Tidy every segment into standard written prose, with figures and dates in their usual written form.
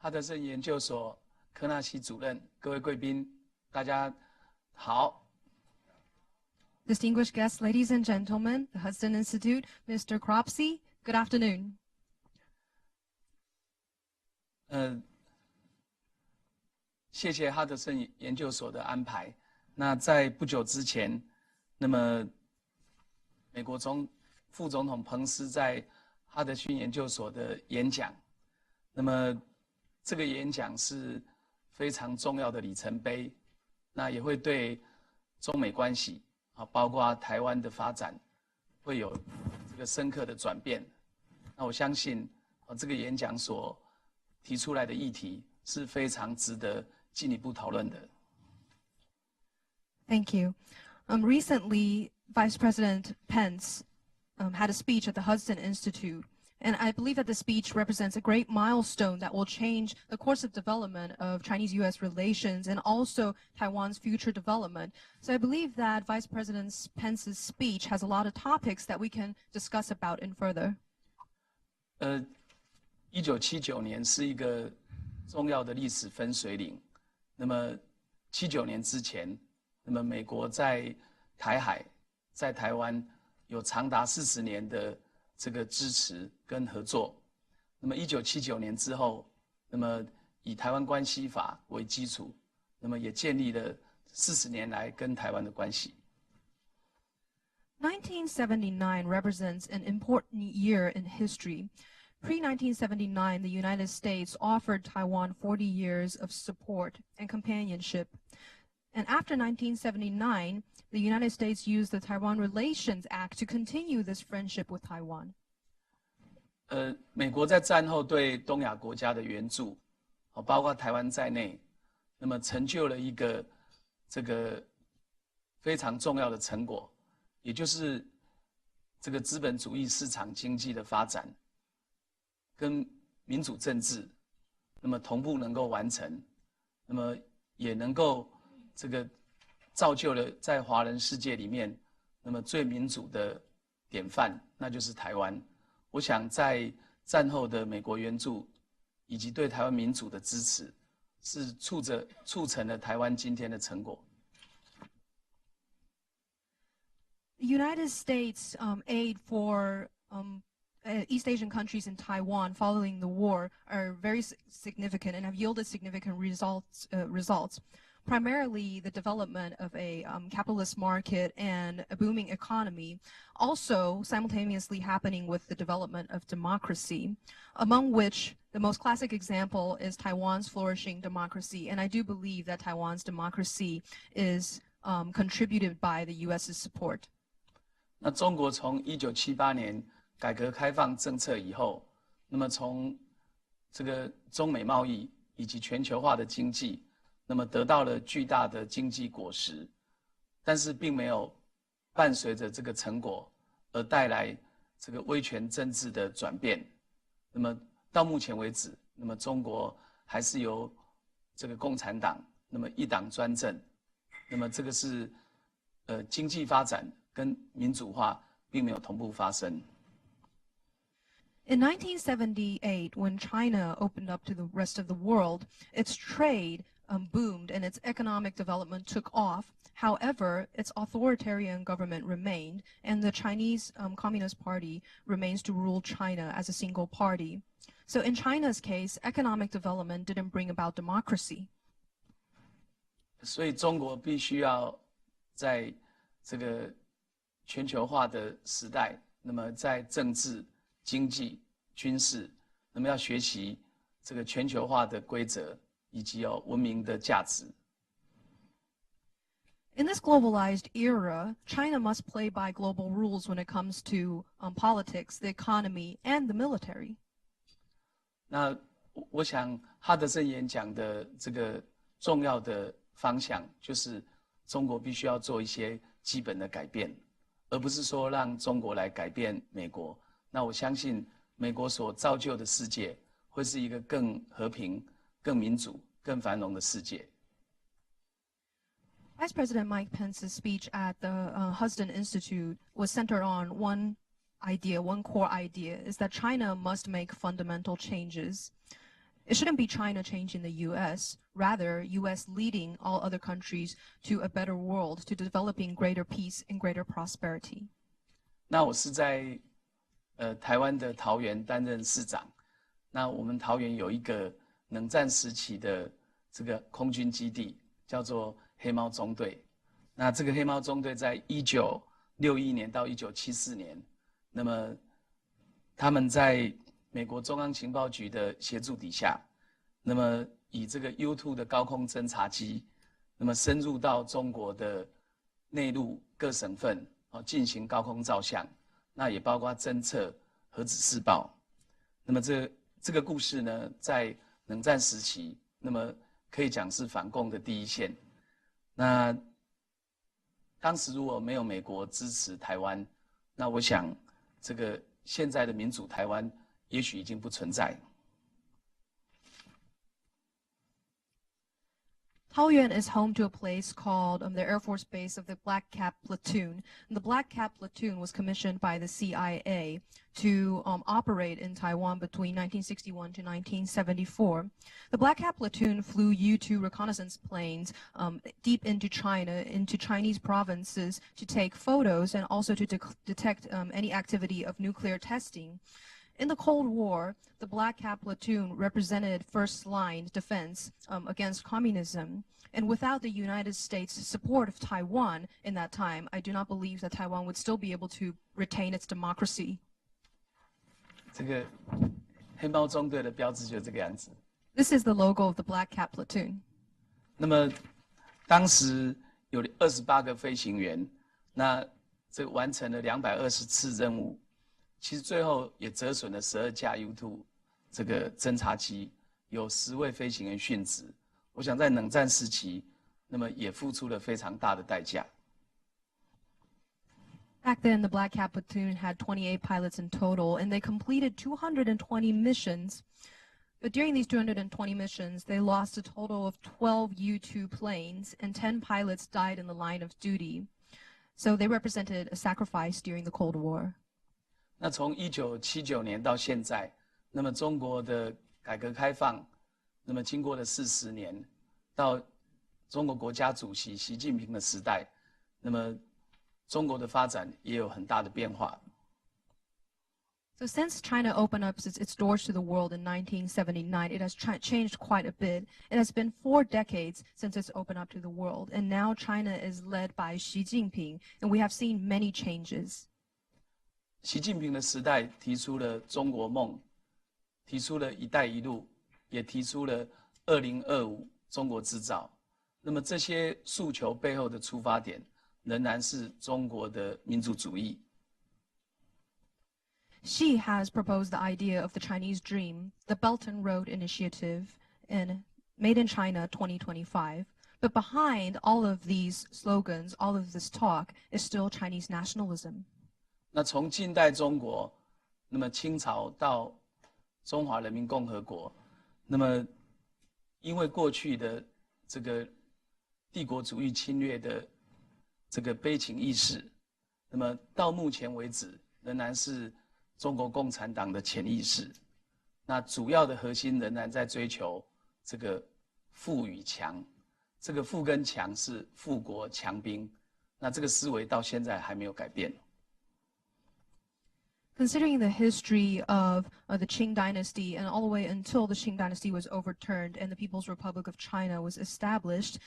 哈德逊研究所科纳西主任，各位贵宾，大家好。Distinguished guests, ladies and gentlemen, the Hudson Institute, Mr. Cropsey, good afternoon. 谢谢哈德逊研究所的安排。那在不久之前，那么美国副总统彭斯在哈德逊研究所的演讲，那么这个演讲是非常重要的里程碑，那也会对中美关系包括台湾的发展会有这个深刻的转变。那我相信这个演讲所提出来的议题是非常值得进一步讨论的。Thank you. Recently, Vice President Pence had a speech at the Hudson Institute, and I believe that the speech represents a great milestone that will change the course of development of Chinese-U.S. relations and also Taiwan's future development. So I believe that Vice President Pence's speech has a lot of topics that we can discuss about in further. 1979年是一个重要的历史分水岭。那么79年之前，那么美国在台海、在台湾有长达40年的这个支持跟合作。那么1979年之后，那么以台湾关系法为基础，那么也建立了40年来跟台湾的关系。1979 represents an important year in history. Pre-1979, the United States offered Taiwan 40 years of support and companionship. And after 1979, the United States used the Taiwan Relations Act to continue this friendship with Taiwan. 美国在战后对东亚国家的援助，包括台湾在内，那么成就了一个这个非常重要的成果，也就是这个资本主义市场经济的发展跟民主政治，那么同步能够完成，那么也能够这个造就了在华人世界里面，那么最民主的典范，那就是台湾。我想在战后的美国援助以及对台湾民主的支持，是促成了台湾今天的成果。The United States aid for East Asian countries in Taiwan following the war are very significant and have yielded significant results. Primarily the development of a capitalist market and a booming economy, also simultaneously happening with the development of democracy, among which the most classic example is Taiwan's flourishing democracy. And I do believe that Taiwan's democracy is contributed by the U.S.'s support. 那中国从1978年改革开放政策以后，那么从这个中美贸易以及全球化的经济，那么得到了巨大的经济果实，但是并没有伴随着这个成果而带来这个威权政治的转变。那么到目前为止，那么中国还是由这个共产党那么一党专政，那么这个是经济发展跟民主化并没有同步发生。In 1978, when China opened up to the rest of the world, its trade boomed and its economic development took off. However, its authoritarian government remained, and the Chinese Communist Party remains to rule China as a single party. So in China's case, economic development didn't bring about democracy. 所以中国必须要在这个全球化的时代，那么在政治、经济、军事，那么要学习这个全球化的规则以及文明的价值。In this globalized era, China must play by global rules when it comes to politics, the economy, and the military. 那我想哈德逊演讲的这个重要的方向，就是中国必须要做一些基本的改变，而不是说让中国来改变美国。那我相信美国所造就的世界会是一个更和平、更民主、更繁荣的世界。Vice President Mike Pence's speech at the Hudson Institute was centered on one idea, one core idea, is that China must make fundamental changes. It shouldn't be China changing the U.S., rather U.S. leading all other countries to a better world, to developing greater peace and greater prosperity. 那我是在台湾的桃园担任市长。那我们桃园有一个冷战时期的这个空军基地，叫做黑猫中队。那这个黑猫中队在1961年到1974年，那么他们在美国中央情报局的协助底下，那么以这个 U2 的高空侦察机，那么深入到中国的内陆各省份进行高空照相，那也包括侦测核子试爆。那么这个故事呢，在冷战时期，那么可以讲是反共的第一线。那当时如果没有美国支持台湾，那我想这个现在的民主台湾也许已经不存在。Taoyuan is home to a place called the Air Force Base of the Black Cap Platoon. And the Black Cap Platoon was commissioned by the CIA to operate in Taiwan between 1961 to 1974. The Black Cap Platoon flew U-2 reconnaissance planes deep into China, into Chinese provinces, to take photos and also to detect any activity of nuclear testing. In the Cold War, the Black Cap Platoon represented first-line defense against communism. And without the United States' support of Taiwan in that time, I do not believe that Taiwan would still be able to retain its democracy. 这个黑猫中队的标志就是这个样子。This is the logo of the Black Cap Platoon. 那么当时有28个飞行员，那这完成了220次任务。其实最后也折损了12架 U2 这个侦察机，有10位飞行员殉职。我想在冷战时期，那么也付出了非常大的代价。Back then, the Black Cap Platoon had 28 pilots in total, and they completed 220 missions. But during these 220 missions, they lost a total of 12 U-2 planes, and 10 pilots died in the line of duty. So they represented a sacrifice during the Cold War. 那从1979年到现在，那么中国的改革开放，那么经过了40年，到中国国家主席习近平的时代，那么中国的发展也有很大的变化。So since China opened up its doors to the world in 1979, it has changed quite a bit. It has been 4 decades since it's opened up to the world, and now China is led by Xi Jinping, and we have seen many changes. 习近平的时代提出了中国梦，提出了一带一路，也提出了2025中国制造。那么这些诉求背后的出发点仍然是中国的民族主义。Xi has proposed the idea of the Chinese dream, the Belt and Road Initiative, and Made in China 2025. But behind all of these slogans, all of this talk, is still Chinese nationalism. 那从近代中国，那么清朝到中华人民共和国，那么因为过去的这个帝国主义侵略的这个悲情意识，那么到目前为止仍然是中国共产党的潜意识。那主要的核心仍然在追求这个富与强，这个富跟强是富国强兵，那这个思维到现在还没有改变。Considering the history of the Qing dynasty and all the way until the Qing dynasty was overturned and the People's Republic of China was established,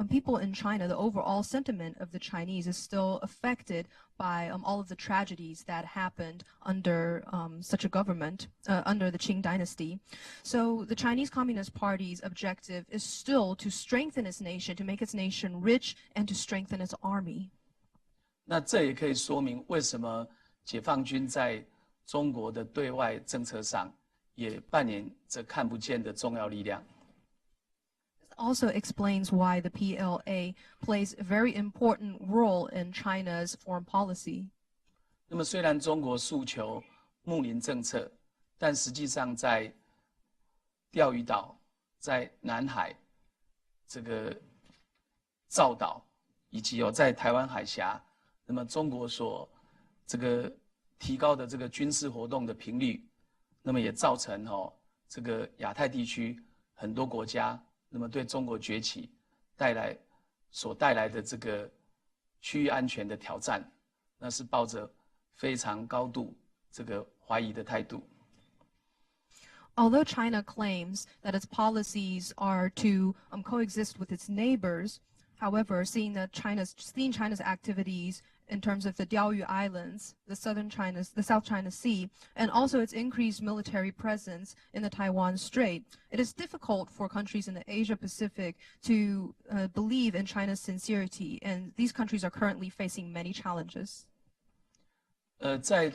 people in China, the overall sentiment of the Chinese is still affected by all of the tragedies that happened under such a government, under the Qing dynasty. So the Chinese Communist Party's objective is still to strengthen its nation, to make its nation rich, and to strengthen its army. 那这也可以说明为什么解放军在中国的对外政策上也扮演着看不见的重要力量。This also explains why the PLA plays a very important role in China's foreign policy. 那么虽然中国诉求睦邻政策，但实际上在钓鱼岛、在南海、这个造岛，以及在台湾海峡，那么中国所这个提高的这个军事活动的频率，那么也造成这个亚太地区很多国家，那么对中国崛起所带来的这个区域安全的挑战，那是抱着非常高度这个怀疑的态度。Although China claims that its policies are to coexist with its neighbors, however, seeing China's activities in terms of the Diaoyu Islands, the South China Sea, and also its increased military presence in the Taiwan Strait, it is difficult for countries in the Asia-Pacific to believe in China's sincerity, and these countries are currently facing many challenges. 在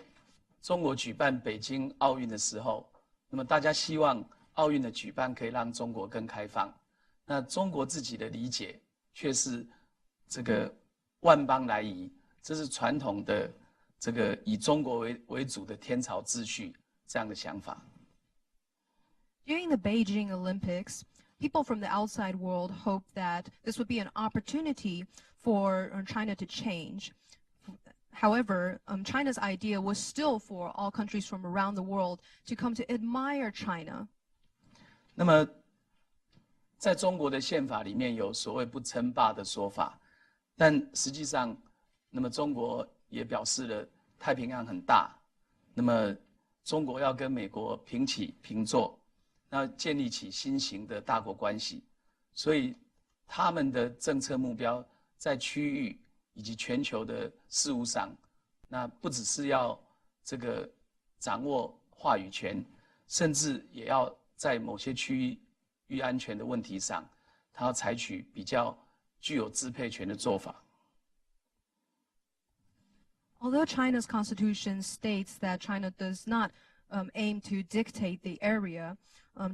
中国举办北京奥运的时候，那么大家希望奥运的举办可以让中国更开放，那中国自己的理解却是这个万邦来夷，这是传统的这个以中国为主的天朝秩序这样的想法。During the Beijing Olympics, people from the outside world hoped that this would be an opportunity for China to change. However, China's idea was still for all countries from around the world to come to admire China. 那么，在中国的宪法里面有所谓不称霸的说法，但实际上，那么中国也表示了太平洋很大，那么中国要跟美国平起平坐，那建立起新型的大国关系，所以他们的政策目标在区域以及全球的事务上，那不只是要这个掌握话语权，甚至也要在某些区域安全的问题上，它要采取比较具有支配权的做法。Although China's constitution states that China does not aim to dictate the area,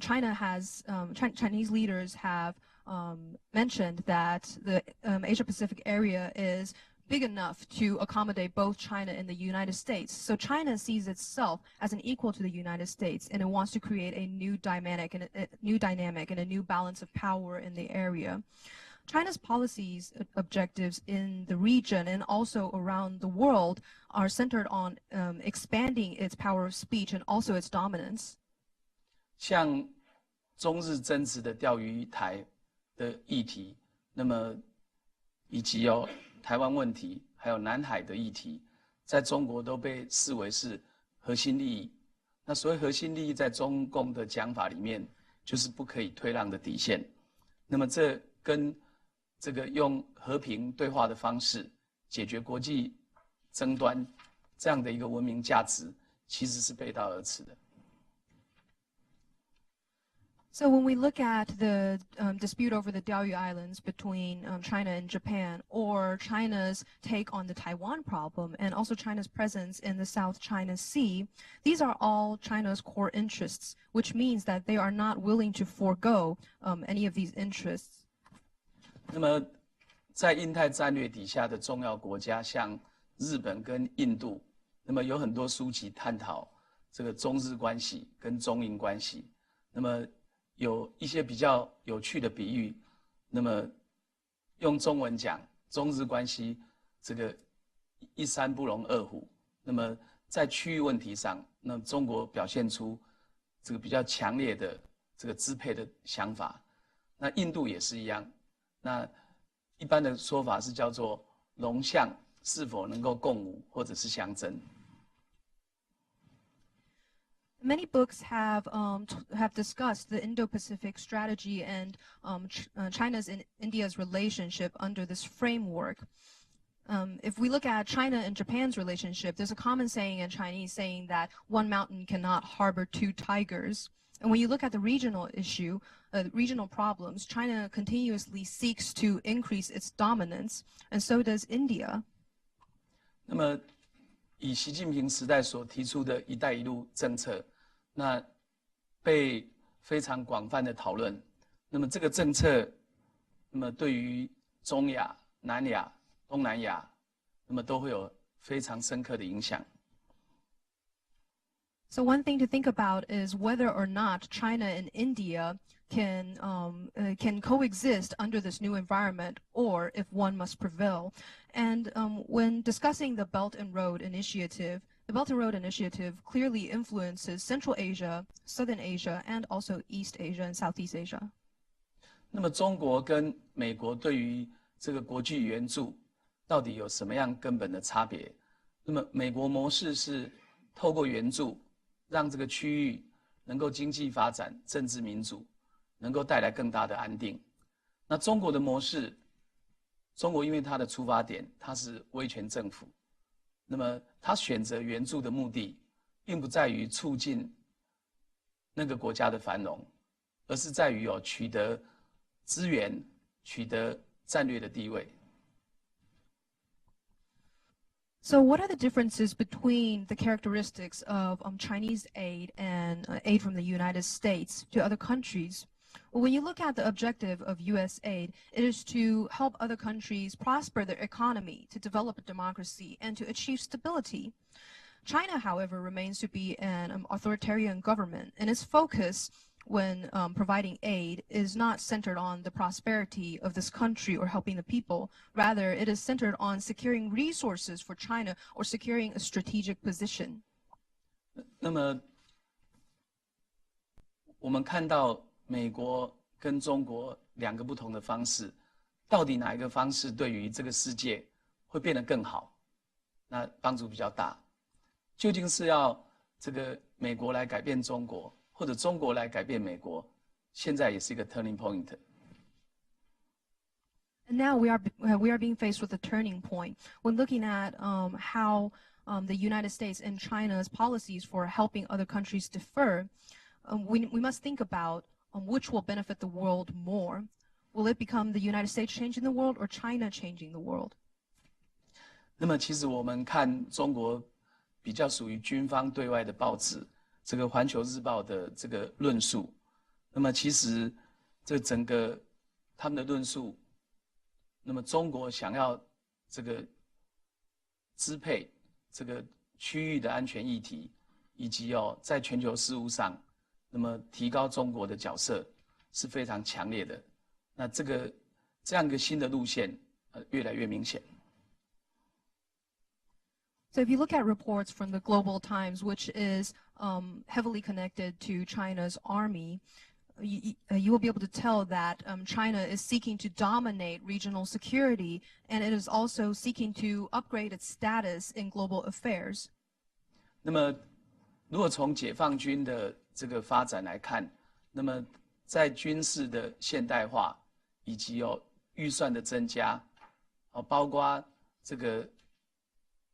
Chinese leaders have mentioned that the Asia-Pacific area is big enough to accommodate both China and the United States. So China sees itself as an equal to the United States, and it wants to create a new dynamic and a new balance of power in the area. China's policies objectives in the region and also around the world are centered on expanding its power of speech and also its dominance. 像中日争执的钓鱼台的议题，那么以及台湾问题，还有南海的议题，在中国都被视为是核心利益。那所谓核心利益，在中共的讲法里面，就是不可以退让的底线。那么这跟这个用和平对话的方式解决国际争端这样的一个文明价值，其实是背道而驰的。So when we look at the dispute over the Diaoyu Islands between China and Japan, or China's take on the Taiwan problem, and also China's presence in the South China Sea, these are all China's core interests, which means that they are not willing to forego any of these interests. 那么，在印太战略底下的重要国家，像日本跟印度，那么有很多书籍探讨这个中日关系跟中印关系。那么有一些比较有趣的比喻，那么用中文讲中日关系，这个一山不容二虎。那么在区域问题上，那中国表现出这个比较强烈的这个支配的想法。那印度也是一样。那一般的说法是叫做龙象是否能够共舞，或者是相争。Many books have discussed the Indo-Pacific strategy and China's and India's relationship under this framework. If we look at China and Japan's relationship, there's a common saying in Chinese saying that one mountain cannot harbor two tigers. And when you look at the regional issue, regional problems, China continuously seeks to increase its dominance, and so does India. 那么，以习近平时代所提出的一带一路政策，那被非常广泛的讨论。那么这个政策，那么对于中亚、南亚、东南亚，那么都会有非常深刻的影响。So one thing to think about is whether or not China and India can coexist under this new environment, or if one must prevail. And when discussing the Belt and Road Initiative, The Belt and Road Initiative clearly influences Central Asia, Southern Asia, and also East Asia and Southeast Asia. 那么中国跟美国对于这个国际援助到底有什么样根本的差别？那么美国模式是透过援助让这个区域能够经济发展、政治民主，能够带来更大的安定。那中国的模式，中国因为它的出发点它是威权政府，那么它选择援助的目的，并不在于促进那个国家的繁荣，而是在于取得资源、取得战略的地位。So what are the differences between the characteristics of Chinese aid and aid from the United States to other countries? Well, when you look at the objective of U.S. aid, it is to help other countries prosper their economy, to develop a democracy, and to achieve stability. China, however, remains to be an authoritarian government, and its focus when providing aid is not centered on the prosperity of this country or helping the people. Rather, it is centered on securing resources for China or securing a strategic position. 那么，我们看到美国跟中国两个不同的方式，到底哪一个方式对于这个世界会变得更好？那帮助比较大？究竟是要这个美国来改变中国？或者中国来改变美国，现在也是一个 turning point。And now we are being faced with a turning point when looking at how the United States and China's policies for helping other countries differ. We must think about which will benefit the world more. Will it become the United States changing the world or China changing the world? 那么其实我们看中国比较属于军方对外的报纸。这个《环球日报》的这个论述，那么其实这整个他们的论述，那么中国想要这个支配这个区域的安全议题，以及在全球事务上，那么提高中国的角色是非常强烈的。那这样一个新的路线，越来越明显。So if you look at reports from the Global Times, which is heavily connected to China's army, you will be able to tell that China is seeking to dominate regional security, and it is also seeking to upgrade its status in global affairs. 那么，如果从解放军的这个发展来看，那么在军事的现代化以及预算的增加，包括这个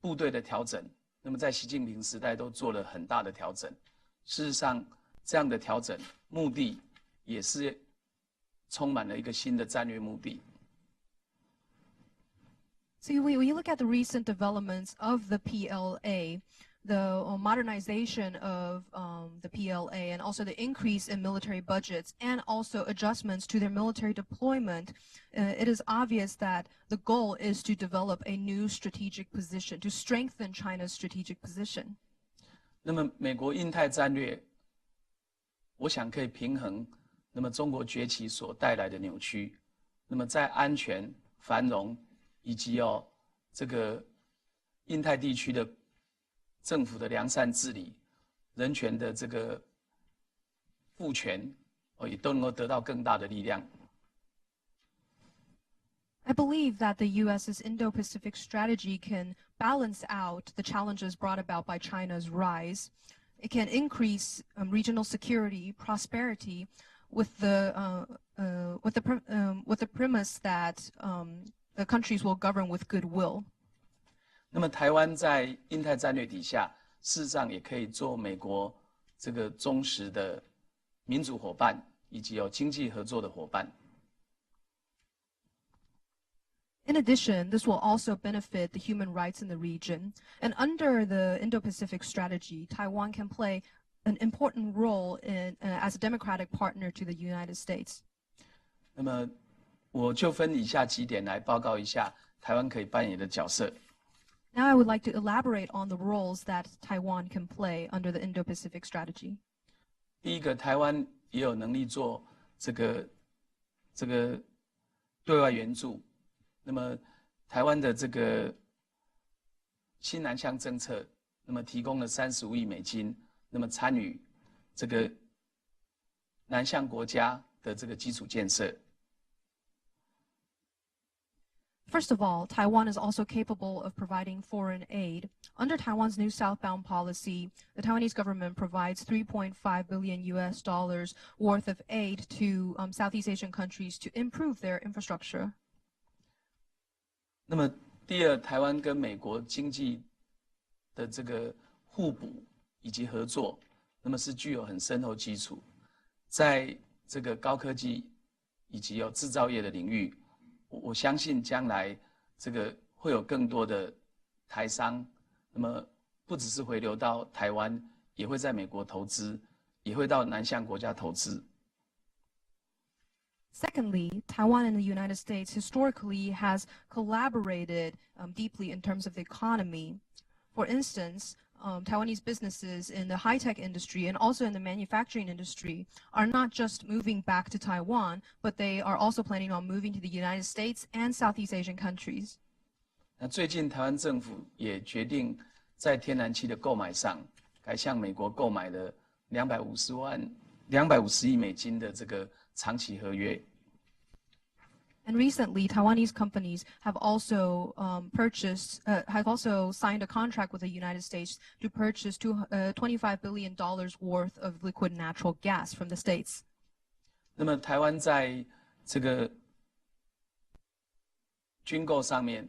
部队的调整，那么在习近平时代都做了很大的调整。事实上，这样的调整目的也是充满了一个新的战略目的。So when you look at the recent developments of the PLA, the modernization of the PLA, and also the increase in military budgets, and also adjustments to their military deployment, it is obvious that the goal is to develop a new strategic position, to strengthen China's strategic position. 那么美国印太战略，我想可以平衡那么中国崛起所带来的扭曲。那么在安全、繁荣以及这个印太地区的政府的良善治理、人权的这个赋权，也都能够得到更大的力量。I believe that the U.S.'s Indo-Pacific strategy can balance out the challenges brought about by China's rise. It can increase regional security, prosperity, with the premise that the countries will govern with goodwill. 那么台湾在印太战略底下，事实上也可以做美国这个忠实的民主伙伴，以及经济合作的伙伴。In addition, this will also benefit the human rights in the region. And under the Indo-Pacific strategy, Taiwan can play an important role as a democratic partner to the United States. 那么我就分以下几点来报告一下台湾可以扮演的角色。Now I would like to elaborate on the roles that Taiwan can play under the Indo-Pacific strategy. 第一个，台湾也有能力做这个对外援助。那么台湾的这个新南向政策那么提供了35亿美金，那么参与这个南向国家的这个基础建设。First of all, Taiwan is also capable of providing foreign aid. Under Taiwan's new southbound policy, the Taiwanese government provides $3.5 billion worth of aid to Southeast Asian countries to improve their infrastructure. 那么第二，台湾跟美国经济的这个互补以及合作，那么是具有很深厚基础，在这个高科技以及有制造业的领域。我相信将来这个会有更多的台商，那么不只是回流到台湾，也会在美国投资，也会到南向国家投资。Secondly, Taiwan and the United States historically has collaborated deeply in terms of the economy. For instance, Taiwanese businesses in the high-tech industry and also in the manufacturing industry are not just moving back to Taiwan, but they are also planning on moving to the United States and Southeast Asian countries. 那最近台湾政府也决定在天然气的购买上，改向美国购买了250亿美金的这个长期合约。And recently, Taiwanese companies have also signed a contract with the United States to purchase $25 billion worth of liquid natural gas from the states. 那么台湾在这个军购上面，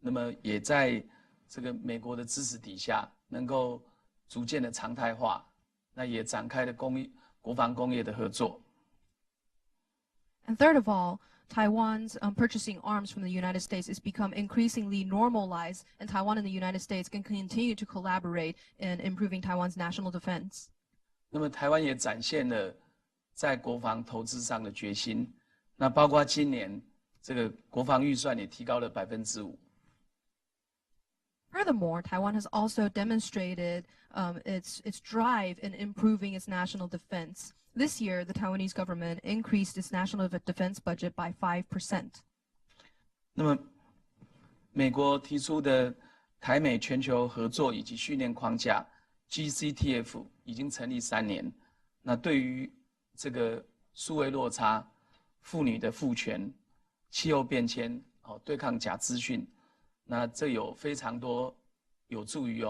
那么也在这个美国的支持底下，能够逐渐的常态化，那也展开了国防工业的合作。And third of all, Taiwan's purchasing arms from the United States has become increasingly normalized, and Taiwan and the United States can continue to collaborate in improving Taiwan's national defense. 那么台湾也展现了在国防投资上的决心，那包括今年这个国防预算也提高了5%。Furthermore, Taiwan has also demonstrated its drive in improving its national defense. This year, the Taiwanese government increased its national defense budget by 5%. 那么，美国提出的台美全球合作以及训练框架 GCTF 已经成立3年。那对于这个数位落差、妇女的赋权、气候变迁、对抗假资讯，那这有非常多有助于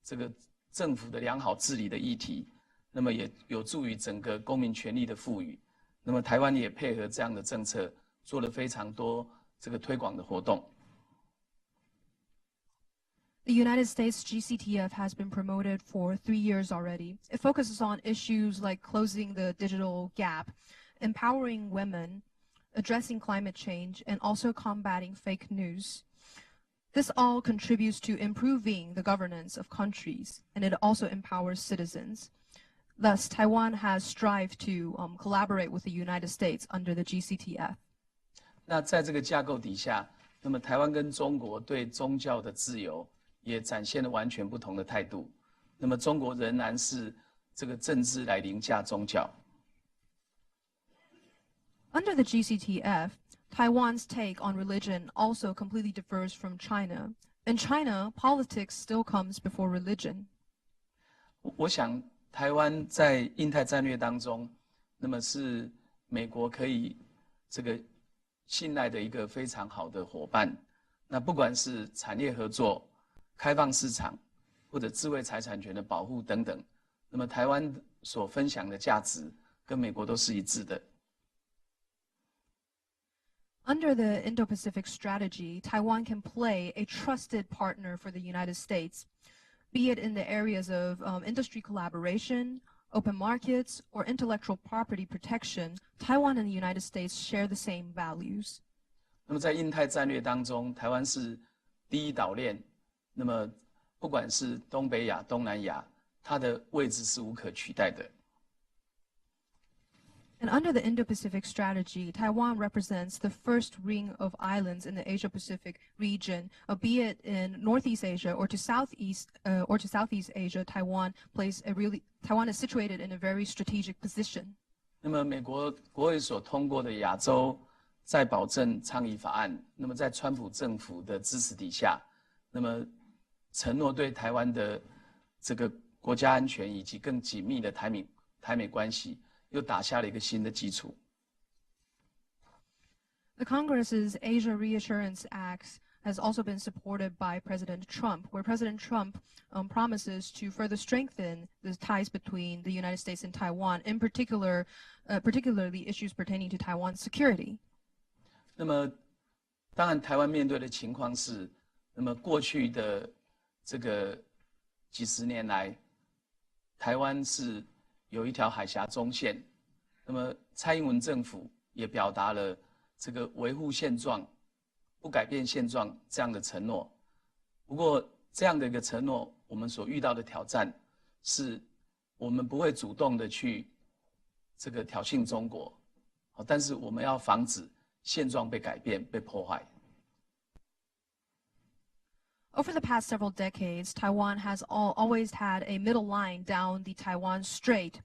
这个政府的良好治理的议题。那么也有助于整个公民权利的赋予。那么台湾也配合这样的政策，做了非常多这个推广的活动。The United States GCTF has been promoted for 3 years already. It focuses on issues like closing the digital gap, empowering women, addressing climate change, and also combating fake news. This all contributes to improving the governance of countries, and it also empowers citizens. Thus, Taiwan has strived to collaborate with the United States under the GCTF. 那在这个架构底下，那么台湾跟中国对宗教的自由也展现了完全不同的态度。那么中国仍然是这个政治来凌驾宗教。Under the GCTF, Taiwan's take on religion also completely differs from China. In China, politics still comes before religion. 我想台湾在印太战略当中，那么是美国可以这个信赖的一个非常好的伙伴。那不管是产业合作、开放市场，或者智慧财产权的保护等等，那么台湾所分享的价值跟美国都是一致的。Under the Indo-Pacific strategy, Taiwan can play a trusted partner for the United States, be it in the areas of industry collaboration, open markets, or intellectual property protection. Taiwan and the United States share the same values. 那么在印太战略当中，台湾是第一岛链。那么不管是东北亚、东南亚，它的位置是无可取代的。And under the Indo-Pacific strategy, Taiwan represents the first ring of islands in the Asia-Pacific region, be it in Northeast Asia or to Southeast Asia. Taiwan is situated in a very strategic position. 那么美国国会所通过的亚洲再保证倡议法案，那么在川普政府的支持底下，那么承诺对台湾的这个国家安全以及更紧密的台美关系又打下了一个新的基础。The Congress's Asia Reassurance Act has also been supported by President Trump, where President Trump promises to further strengthen the ties between the United States and Taiwan, in particularly issues pertaining to Taiwan's security. 那么，当然，台湾面对的情况是，那么过去的这个几十年来，台湾是有一条海峡中线，那么蔡英文政府也表达了这个维护现状、不改变现状这样的承诺。不过，这样的一个承诺，我们所遇到的挑战是，我们不会主动的去这个挑衅中国，但是我们要防止现状被改变、被破坏。Over the past several decades, Taiwan has always had a middle line down the Taiwan Strait,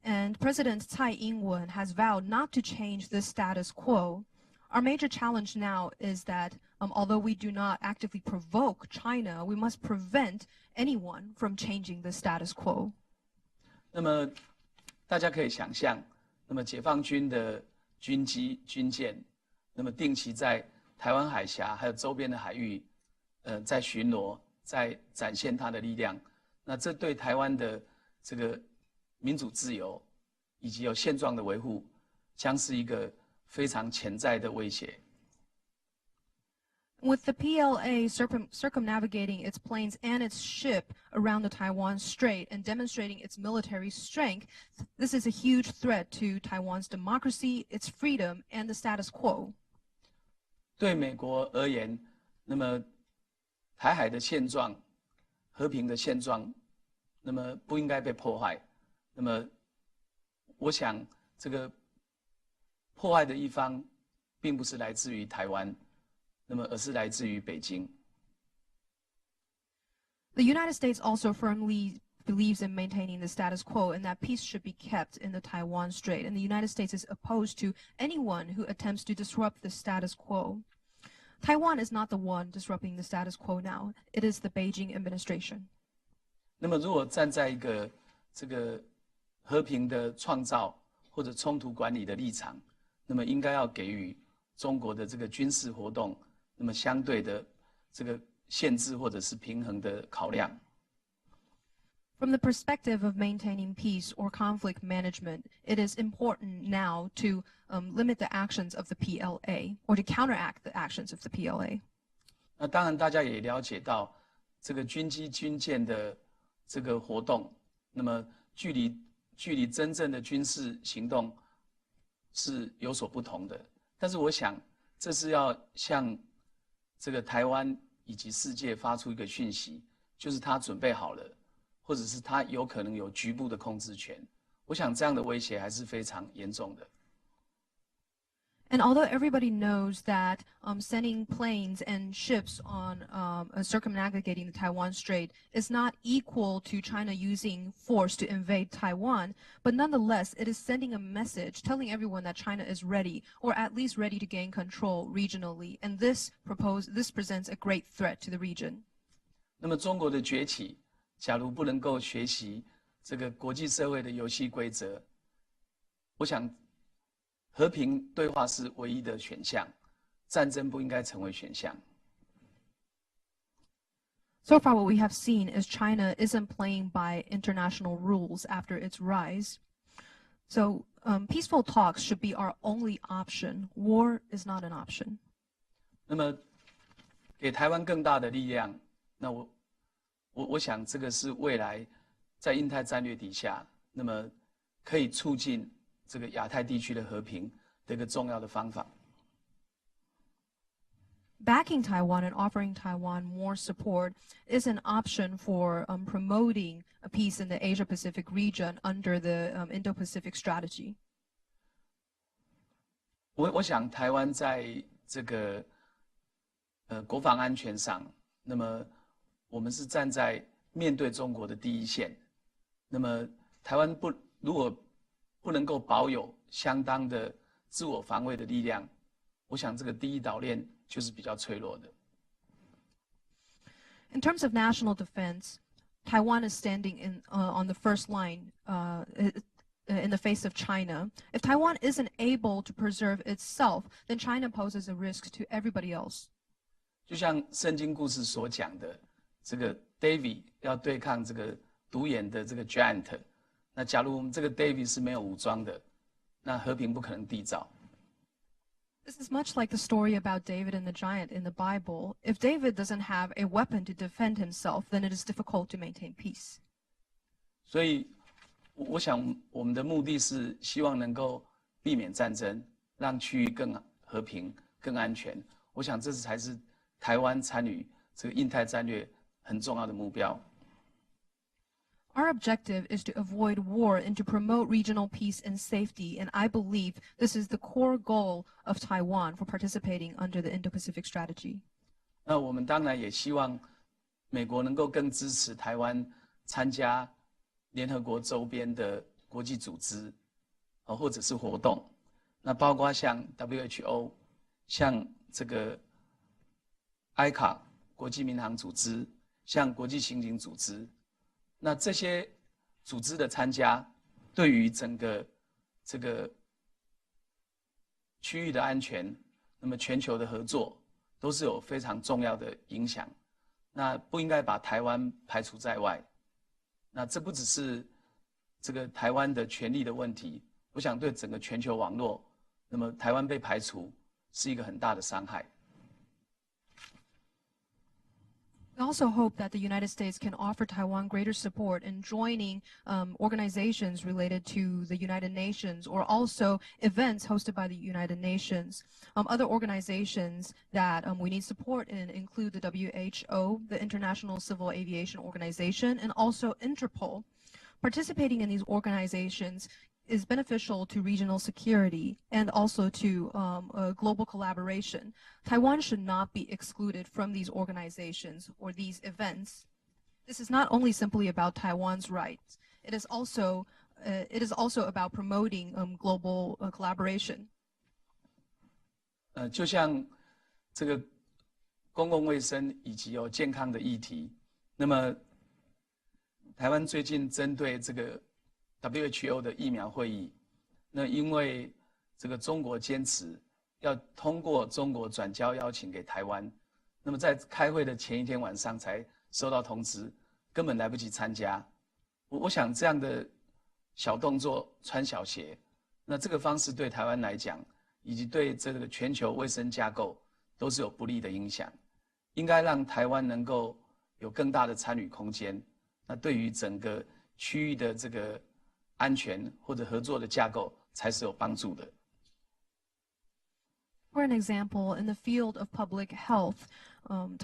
and President Tsai Ing-wen has vowed not to change the status quo. Our major challenge now is that although we do not actively provoke China, we must prevent anyone from changing the status quo. 那么大家可以想象，那么解放军的军机、军舰，那么定期在台湾海峡还有周边的海域，在巡逻，在展现它的力量。那这对台湾的这个民主自由以及有现状的维护，将是一个非常潜在的威胁。With the PLA circumnavigating its planes and its ship around the Taiwan Strait and demonstrating its military strength, this is a huge threat to Taiwan's democracy, its freedom, and the status quo. 对美国而言，那么台海的现状、和平的现状，那么不应该被破坏。那么，我想这个破坏的一方，并不是来自于台湾。那么，而是来自于北京。The United States also firmly believes in maintaining the status quo and that peace should be kept in the Taiwan Strait. And the United States is opposed to anyone who attempts to disrupt the status quo. Taiwan is not the one disrupting the status quo now. It is the Beijing administration. 那么，如果站在一个这个和平的创造或者冲突管理的立场，那么应该要给予中国的这个军事活动。那么相对的这个限制或者是平衡的考量。From the perspective of maintaining peace or conflict management, it is important now to limit the actions of the PLA or to counteract the actions of the PLA. 那当然，大家也了解到这个军机、军舰的这个活动，那么距离真正的军事行动是有所不同的。但是我想，这是要向这个台湾以及世界发出一个讯息，就是他准备好了，或者是他有可能有局部的控制权。我想这样的威胁还是非常严重的。And although everybody knows that sending planes and ships on circumnavigating the Taiwan Strait is not equal to China using force to invade Taiwan, but nonetheless, it is sending a message telling everyone that China is ready, or at least ready to gain control regionally. And this presents a great threat to the region. 那么中国的崛起，假如不能够学习这个国际社会的游戏规则，我想和平对话是唯一的选项，战争不应该成为选项。So far, what we have seen is China isn't playing by international rules after its rise. So peaceful talks should be our only option. War is not an option. 那么，给台湾更大的力量，那我想这个是未来在印太战略底下，那么可以促进这个亚太地区的和平的一个重要的方法。Backing Taiwan and offering Taiwan more support is an option for promoting a peace in the Asia-Pacific region under the Indo-Pacific strategy. 我想台湾在这个国防安全上，那么我们是站在面对中国的第一线。那么台湾如果不能够保有相当的自我防卫的力量，我想这个第一岛链就是比较脆弱的。In terms of national defense, Taiwan is standing on the first line in the face of China. If Taiwan isn't able to preserve itself, then China poses a risk to everybody else. 就像圣经故事所讲的，这个 David 要对抗这个独眼的这个 giant， 那假如我们这个 David 是没有武装的，那和平不可能缔造。This is much like the story about David and the giant in the Bible. If David doesn't have a weapon to defend himself, then it is difficult to maintain peace. 所以，我想我们的目的是希望能够避免战争，让区域更和平、更安全。我想这才是台湾参与这个印太战略很重要的目标。Our objective is to avoid war and to promote regional peace and safety, and I believe this is the core goal of Taiwan for participating under the Indo-Pacific strategy. 那我们当然也希望美国能够更支持台湾参加联合国周边的国际组织，或者是活动，那包括像 WHO、像这个 ICA 国际民航组织、像国际刑警组织。那这些组织的参加，对于整个这个区域的安全，那么全球的合作，都是有非常重要的影响。那不应该把台湾排除在外。那这不只是这个台湾的权利的问题，我想对整个全球网络，那么台湾被排除是一个很大的伤害。We also hope that the United States can offer Taiwan greater support in joining organizations related to the United Nations or also events hosted by the United Nations. Other organizations that we need support in include the WHO, the International Civil Aviation Organization, and also Interpol. Participating in these organizations is beneficial to regional security and also to global collaboration. Taiwan should not be excluded from these organizations or these events. This is not only simply about Taiwan's rights, it is also about promoting global collaboration. 就像这个公共卫生以及健康的议题，那么台湾最近针对这个 WHO 的疫苗会议，那因为这个中国坚持要通过中国转交邀请给台湾，那么在开会的前一天晚上才收到通知，根本来不及参加。我想这样的小动作穿小鞋，那这个方式对台湾来讲，以及对这个全球卫生架构都是有不利的影响。应该让台湾能够有更大的参与空间，那对于整个区域的这个安全或者合作的架构才是有帮助的。For an example, in the field of public health, the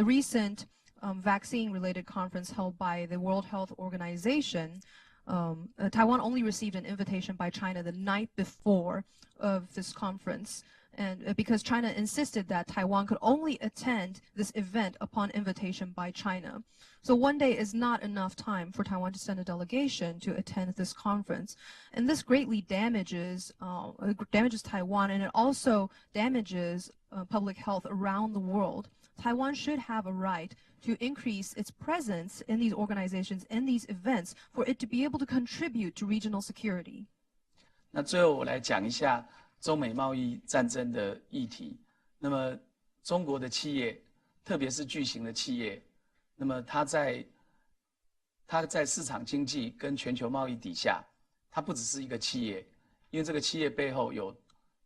recent vaccine-related conference held by the World Health Organization, Taiwan only received an invitation by China the night before of this conference. And because China insisted that Taiwan could only attend this event upon invitation by China. So one day is not enough time for Taiwan to send a delegation to attend this conference. And this greatly damages Taiwan, and it also damages public health around the world. Taiwan should have a right to increase its presence in these organizations and these events for it to be able to contribute to regional security. 那最后我来讲一下中美贸易战争的议题。那么中国的企业，特别是巨型的企业，那么它在市场经济跟全球贸易底下，它不只是一个企业，因为这个企业背后有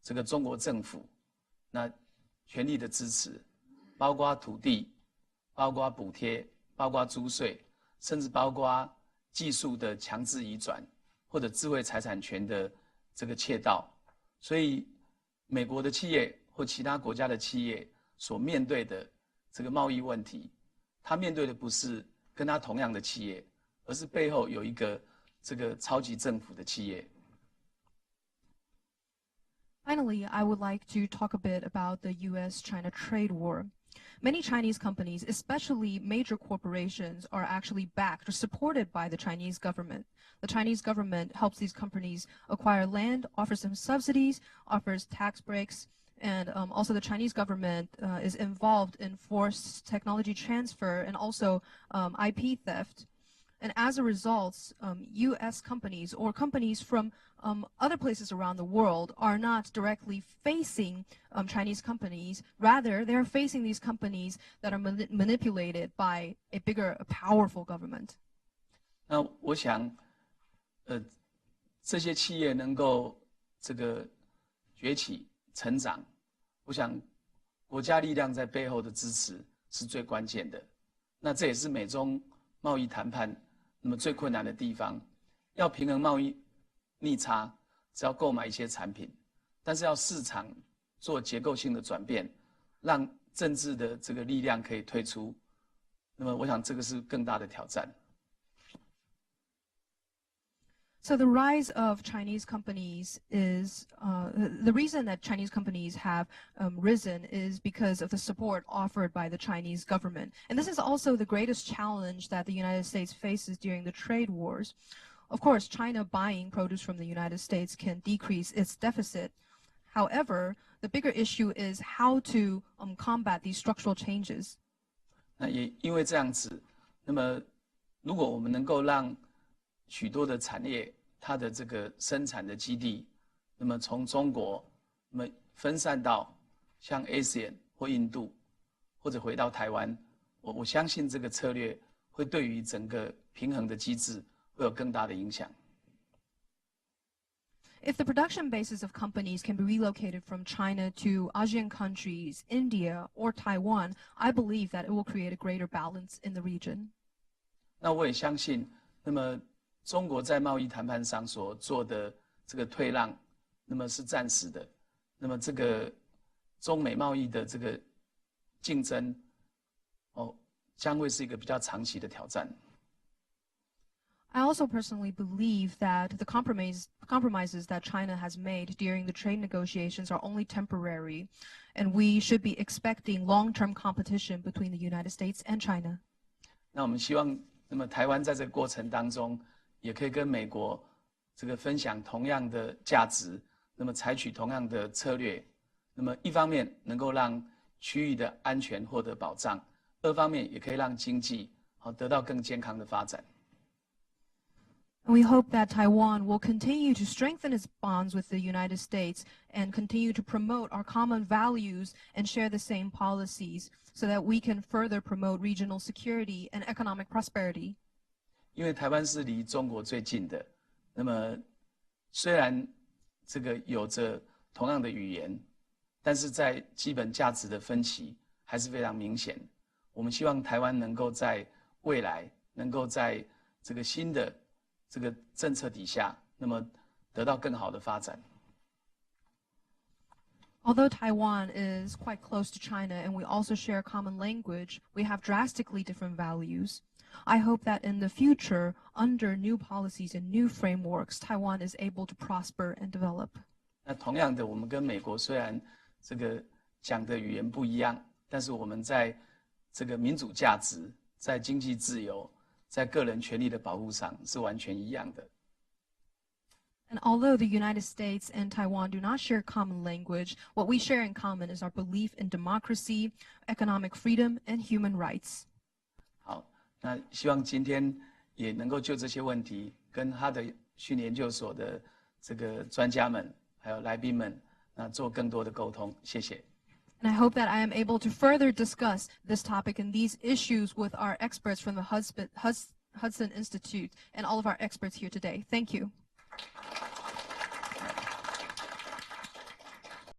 这个中国政府那全力的支持，包括土地，包括补贴，包括租税，甚至包括技术的强制移转，或者智慧财产权的这个窃盗。所以美国的企业或其他国家的企业所面对的这个贸易问题，他面对的不是跟他同样的企业，而是背后有一个这个超级政府的企业。Finally, I would like to talk a bit about the US-China trade war. Many Chinese companies, especially major corporations, are actually backed or supported by the Chinese government. The Chinese government helps these companies acquire land, offers them subsidies, offers tax breaks, And also the Chinese government is involved in forced technology transfer and also IP theft. And as a result, U.S. companies or companies from other places around the world are not directly facing Chinese companies. Rather, they're facing these companies that are manipulated by a bigger, powerful government. 那我想，这些企业能够这个崛起成长，我想国家力量在背后的支持是最关键的。那这也是美中贸易谈判那么最困难的地方，要平衡贸易逆差，只要购买一些产品，但是要市场做结构性的转变，让政治的这个力量可以退出，那么我想这个是更大的挑战。So the rise of Chinese companies is, the reason that Chinese companies have risen is because of the support offered by the Chinese government. And this is also the greatest challenge that the United States faces during the trade wars. Of course, China buying produce from the United States can decrease its deficit. However, the bigger issue is how to combat these structural changes. 那也因为这样子，那么如果我们能够让许多的产业，它的这个生产的基地，那么从中国，那么分散到像 ASEAN 或印度，或者回到台湾，我相信这个策略会对于整个平衡的机制会有更大的影响。If the production bases of companies can be relocated from China to ASEAN countries, India, or Taiwan, I believe that it will create a greater balance in the region. 那我也相信，那么中国在贸易谈判上所做的这个退让，那么是暂时的。那么这个中美贸易的这个竞争，将会是一个比较长期的挑战。I also personally believe that the compromises that China has made during the trade negotiations are only temporary, and we should be expecting long-term competition between the United States and China. 那我们希望，那么台湾在这个过程当中，也可以跟美国这个分享同样的价值，那么采取同样的策略，那么一方面能够让区域的安全获得保障，二方面也可以让经济得到更健康的发展。And we hope that Taiwan will continue to strengthen its bonds with the United States and continue to promote our common values and share the same policies so that we can further promote regional security and economic prosperity. 因为台湾是离中国最近的，那么虽然这个有着同样的语言，但是在基本价值的分歧还是非常明显。我们希望台湾能够在未来，能够在这个新的这个政策底下，那么得到更好的发展。Although Taiwan is quite close to China and we also share a common language, we have drastically different values. I hope that in the future, under new policies and new frameworks, Taiwan is able to prosper and develop. 那同样的，我们跟美国虽然这个讲的语言不一样，但是我们在这个民主价值、在经济自由、在个人权利的保护上是完全一样的。And although the United States and Taiwan do not share common language, what we share in common is our belief in democracy, economic freedom, and human rights. 好，那希望今天也能够就这些问题跟哈德逊研究所的这个专家们还有来宾们，那做更多的沟通。谢谢。And I hope that I am able to further discuss this topic and these issues with our experts from the Hudson Institute and all of our experts here today. Thank you.